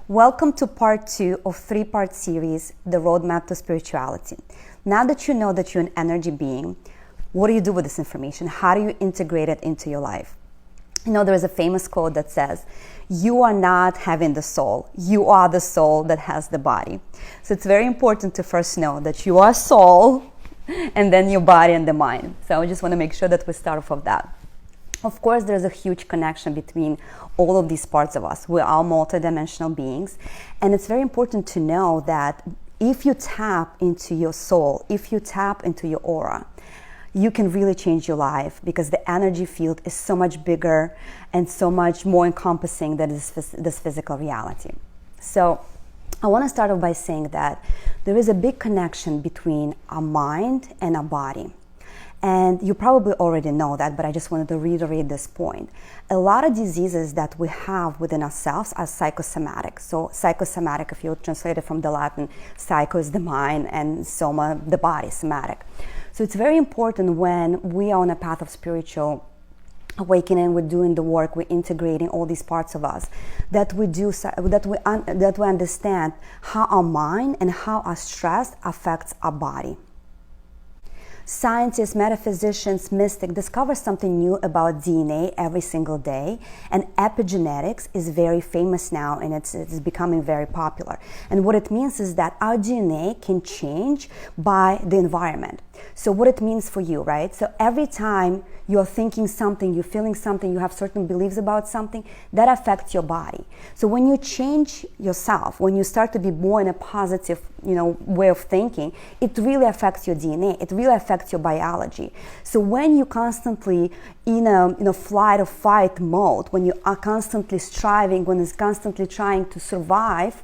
Welcome to part 2 of 3-part series, The Roadmap to Spirituality. Now that you know that you're an energy being, what do you do with this information? How do you integrate it into your life? You know, there is a famous quote that says, you are not having the soul. You are the soul that has the body. So it's very important to first know that you are soul and then your body and the mind. So I just want to make sure that we start off of that. Of course, there's a huge connection between all of these parts of us. We're all multidimensional beings. And it's very important to know that if you tap into your soul, if you tap into your aura, you can really change your life because the energy field is so much bigger and so much more encompassing than this physical reality. So I want to start off by saying that there is a big connection between our mind and our body. And you probably already know that, but I just wanted to reiterate this point. A lot of diseases that we have within ourselves are psychosomatic. So psychosomatic, if you translate it from the Latin, psycho is the mind and soma, the body, somatic. So it's very important when we are on a path of spiritual awakening, we're doing the work, we're integrating all these parts of us, that we understand how our mind and how our stress affects our body. Scientists, metaphysicians, mystics discover something new about DNA every single day, and epigenetics is very famous now and it's becoming very popular. And what it means is that our DNA can change by the environment. So what it means for you, right? So every time you're thinking something, you're feeling something, you have certain beliefs about something, that affects your body. So when you change yourself, when you start to be more in a positive, way of thinking, it really affects your DNA. It really affects your biology. So when you're constantly in a flight or fight mode, when you are constantly striving, when it's constantly trying to survive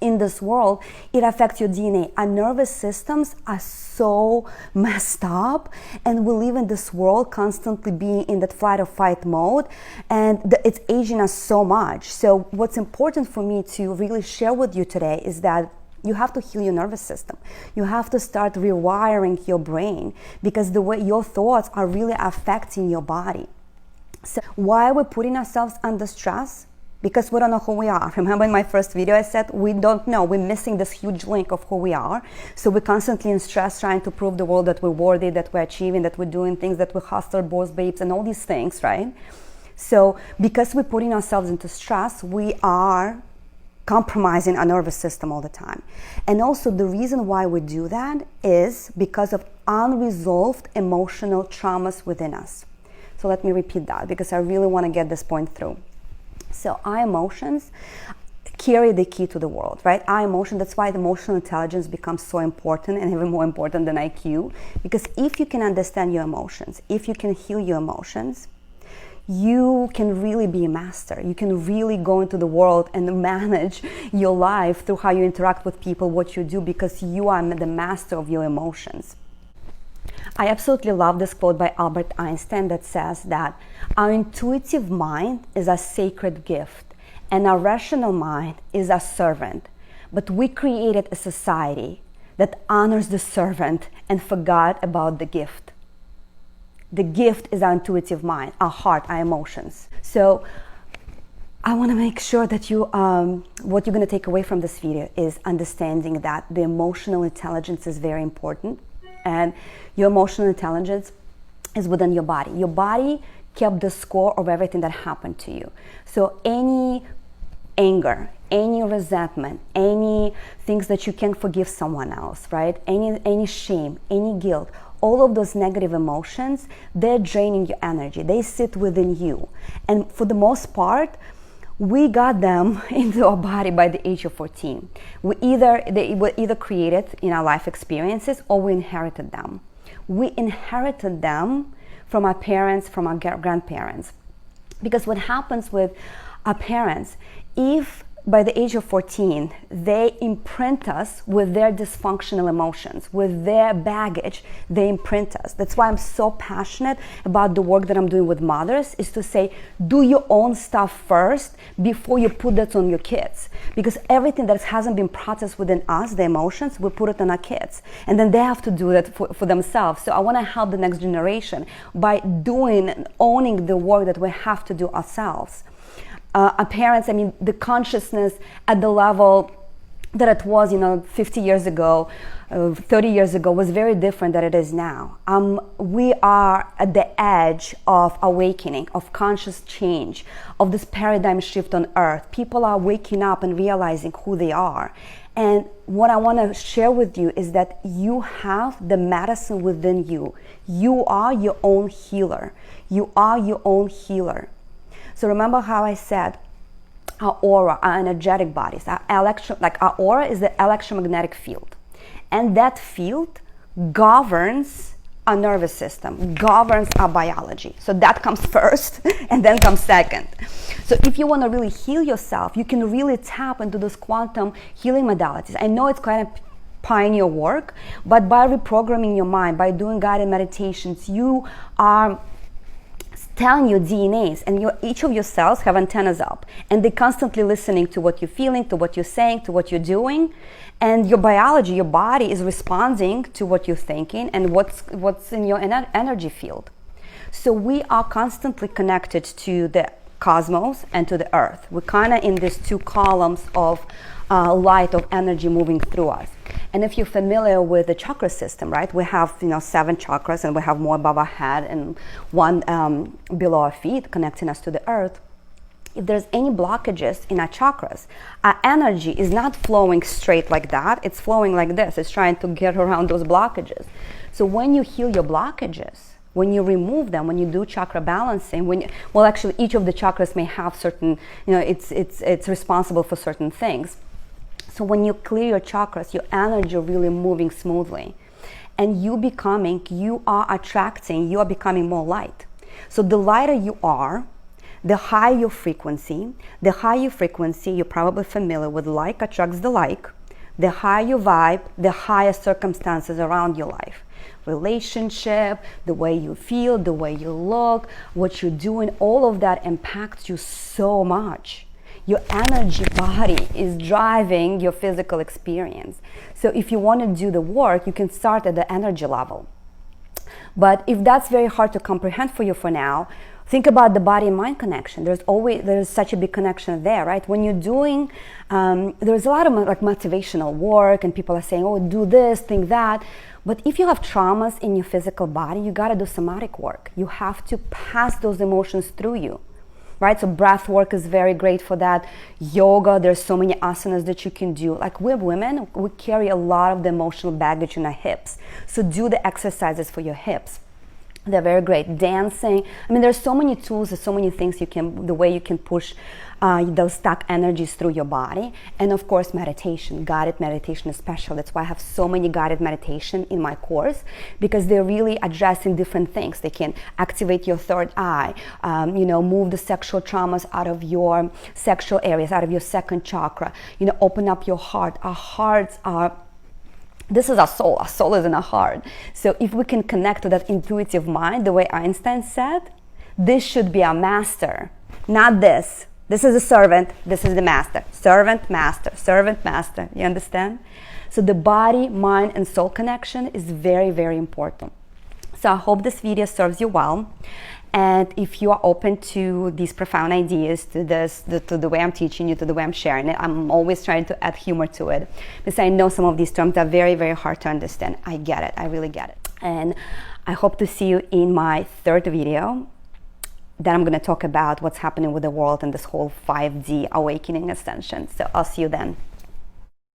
in this world, it affects your DNA. Our nervous systems are so messed up, and we live in this world constantly being in that flight or fight mode, and it's aging us so much. So what's important for me to really share with you today is that you have to heal your nervous system. You have to start rewiring your brain because the way your thoughts are really affecting your body. So why are we putting ourselves under stress? Because we don't know who we are. Remember in my first video I said we don't know. We're missing this huge link of who we are. So we're constantly in stress trying to prove the world that we're worthy, that we're achieving, that we're doing things, that we're hustler, boss babes, and all these things, right? So because we're putting ourselves into stress, we are compromising our nervous system all the time. And also the reason why we do that is because of unresolved emotional traumas within us. So let me repeat that because I really want to get this point through. So our emotions carry the key to the world, right? Our emotion, that's why emotional intelligence becomes so important and even more important than IQ. Because if you can understand your emotions, if you can heal your emotions, you can really be a master. You can really go into the world and manage your life through how you interact with people, what you do, because you are the master of your emotions. I absolutely love this quote by Albert Einstein that says that our intuitive mind is a sacred gift and our rational mind is a servant. But we created a society that honors the servant and forgot about the gift. The gift is our intuitive mind, our heart, our emotions. So I want to make sure that what you're going to take away from this video is understanding that the emotional intelligence is very important. And your emotional intelligence is within your body. Your body kept the score of everything that happened to you. So any anger, any resentment, any things that you can't forgive someone else, right? Any shame, any guilt, all of those negative emotions, they're draining your energy. They sit within you. And for the most part, we got them into our body by the age of 14. They were either created in our life experiences or we inherited them. We inherited them from our parents, from our grandparents. Because what happens with our parents, if by the age of 14, they imprint us with their dysfunctional emotions, with their baggage, they imprint us. That's why I'm so passionate about the work that I'm doing with mothers, is to say, do your own stuff first before you put that on your kids. Because everything that hasn't been processed within us, the emotions, we put it on our kids. And then they have to do that for themselves. So I want to help the next generation by owning the work that we have to do ourselves. Our parents, I mean, the consciousness at the level that it was, 50 years ago, 30 years ago, was very different than it is now. We are at the edge of awakening, of conscious change, of this paradigm shift on earth. People are waking up and realizing who they are. And what I want to share with you is that you have the medicine within you. You are your own healer. You are your own healer. So remember how I said, our aura, our energetic bodies, our aura is the electromagnetic field. And that field governs our nervous system, governs our biology. So that comes first and then comes second. So if you want to really heal yourself, you can really tap into those quantum healing modalities. I know it's kind of pioneer work, but by reprogramming your mind, by doing guided meditations, you are telling your DNAs, and each of your cells have antennas up, and they're constantly listening to what you're feeling, to what you're saying, to what you're doing, and your biology, your body is responding to what you're thinking and what's in your energy field. So we are constantly connected to the cosmos and to the earth. We're kind of in these two columns of light, of energy moving through us. And if you're familiar with the chakra system, right, we have 7 chakras, and we have more above our head and 1 below our feet, connecting us to the earth. If there's any blockages in our chakras, our energy is not flowing straight like that. It's flowing like this. It's trying to get around those blockages. So when you heal your blockages, when you remove them, when you do chakra balancing, actually each of the chakras may have certain, it's responsible for certain things. So when you clear your chakras, your energy really moving smoothly, and you are attracting, you are becoming more light. So the lighter you are, the higher your frequency. The higher your frequency, you're probably familiar with like attracts the like. The higher your vibe, the higher circumstances around your life. Relationship, the way you feel, the way you look, what you're doing, all of that impacts you so much. Your energy body is driving your physical experience. So if you want to do the work, you can start at the energy level. But if that's very hard to comprehend for you for now, think about the body and mind connection. There's such a big connection there, right? When you're doing, there's a lot of motivational work, and people are saying, oh, do this, think that. But if you have traumas in your physical body, you got to do somatic work. You have to pass those emotions through you. Right? So breath work is very great for that. Yoga, there's so many asanas that you can do. Like we're women, we carry a lot of the emotional baggage in our hips. So do the exercises for your hips. They're very great. Dancing. I mean, there's so many tools, there's so many things the way you can push those stuck energies through your body. And of course, meditation, guided meditation is special. That's why I have so many guided meditation in my course, because they're really addressing different things. They can activate your third eye, move the sexual traumas out of your sexual areas, out of your second chakra, open up your heart. Our hearts are, this is our soul is in our heart. So if we can connect to that intuitive mind, the way Einstein said, this should be our master, not this. This is a servant, this is the master. Servant, master, you understand? So the body, mind, and soul connection is very, very important. So I hope this video serves you well. And if you are open to these profound ideas, to the way I'm teaching you, to the way I'm sharing it, I'm always trying to add humor to it, because I know some of these terms are very, very hard to understand. I get it, I really get it. And I hope to see you in my 3rd video. Then I'm going to talk about what's happening with the world and this whole 5D awakening ascension. So I'll see you then.